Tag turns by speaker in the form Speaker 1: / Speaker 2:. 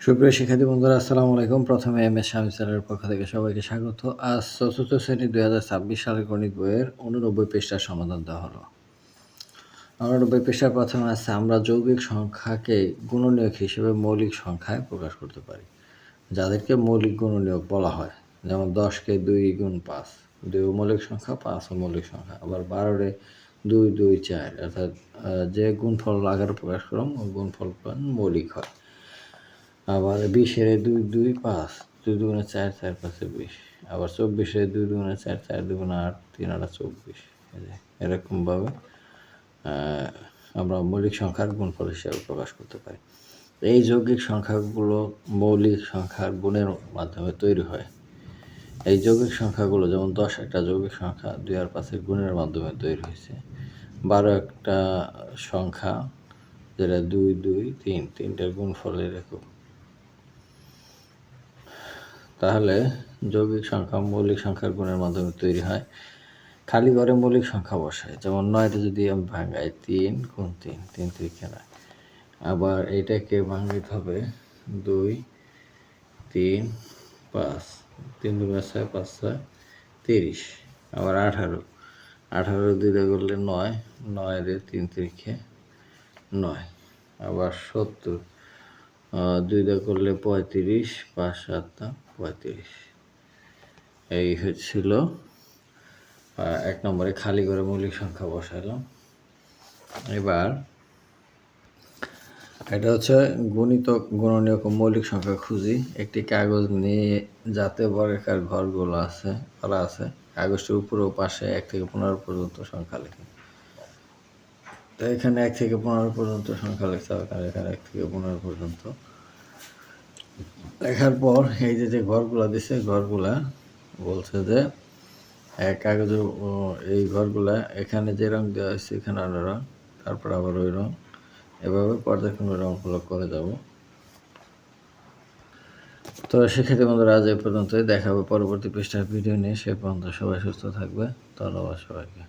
Speaker 1: সুপ্রিয় শিক্ষার্থী বন্ধুরা, আসসালামু আলাইকুম। প্রথমে এম এস শামীম স্যারের পক্ষ থেকে সবাইকে স্বাগত। আজ চতুর্থ শ্রেণী 2026 সালের গণিত বইয়ের 89 পৃষ্ঠার সমাধান দেওয়া হলো। 89 পৃষ্ঠার প্রথমে আছে, আমরা যৌগিক সংখ্যাকে গুণনীয়ক হিসেবে মৌলিক সংখ্যায় প্রকাশ করতে পারি, যাদেরকে মৌলিক গুণনীয়ক বলা হয়। যেমন 10কে 2 গুণ 5, 2 মৌলিক সংখ্যা, 5 মৌলিক সংখ্যা। আবার 12-রে 2 2 4, অর্থাৎ যে গুণফল আকারে প্রকাশ করলাম ওই গুণফল মৌলিক হয়। আবার 20-এর 2 2 5, 2 দুগুণে 4, 4 5-এ 20। আবার 24-এর 2 দুগুণে 4, 4 দুগুণে 8, 3 8 24। এরকমভাবে আমরা মৌলিক সংখ্যার গুণফল হিসাবে প্রকাশ করতে পারি। এই যৌগিক সংখ্যাগুলো মৌলিক সংখ্যার গুণের মাধ্যমে তৈরি হয়। এই যৌগিক সংখ্যাগুলো যেমন 10 একটা যৌগিক সংখ্যা 2 আর 5-এর গুণের মাধ্যমে তৈরি হয়েছে। 12 একটা সংখ্যা, যেটা 2 2 3, তিনটার গুণফলের একক। তাহলে যৌগিক সংখ্যা মৌলিক সংখ্যার গুণের মাধ্যমে তৈরি হয়। খালি ঘরে মৌলিক সংখ্যা বসায়, যেমন 9-তে যদি আমি ভাঙাই 3 গুণ 3, 3 3 9। আবার এইটাকে ভাঙতে হবে 2 3 5, 3 দুগুণে 6, 5 6 30। আবার 18, 18 2 করলে 9, 9-রে 3 3 9। আবার 70, 2 করলে 35, 5 7 35। এই হচ্ছিল 1 নম্বরে খালি করে মৌলিক সংখ্যা বসাইলাম। এবার এটা হচ্ছে গুণিতক গুণনীয়ক ও মৌলিক সংখ্যা খুঁজি। একটি কাগজ নিয়ে যাতে বর্গাকার ঘরগুলো করা আছে, কাগজটির উপরে ও পাশে 1 থেকে 15 পর্যন্ত সংখ্যা লিখি। তো এখানে 1 থেকে 15 পর্যন্ত সংখ্যা লিখতে হবে, কারণ এখানে 1 থেকে 15 পর্যন্ত লেখার পর এই যে ঘরগুলা দিছে, ঘরগুলা বলছে যে কাগজের এই ঘরগুলা এখানে যে রং দেওয়া হয়েছে এখানে আরো রং, তারপর আবার ওই রং, এভাবে পর্যায়ক্রমে রংগুলো করে যাব। তো শিক্ষার্থী বন্ধুরা, আজ এই পর্যন্তই। দেখা হবে পরবর্তী পৃষ্ঠার ভিডিও নিয়ে। সে পর্যন্ত সবাই সুস্থ থাকবে। ধন্যবাদ সবাইকে।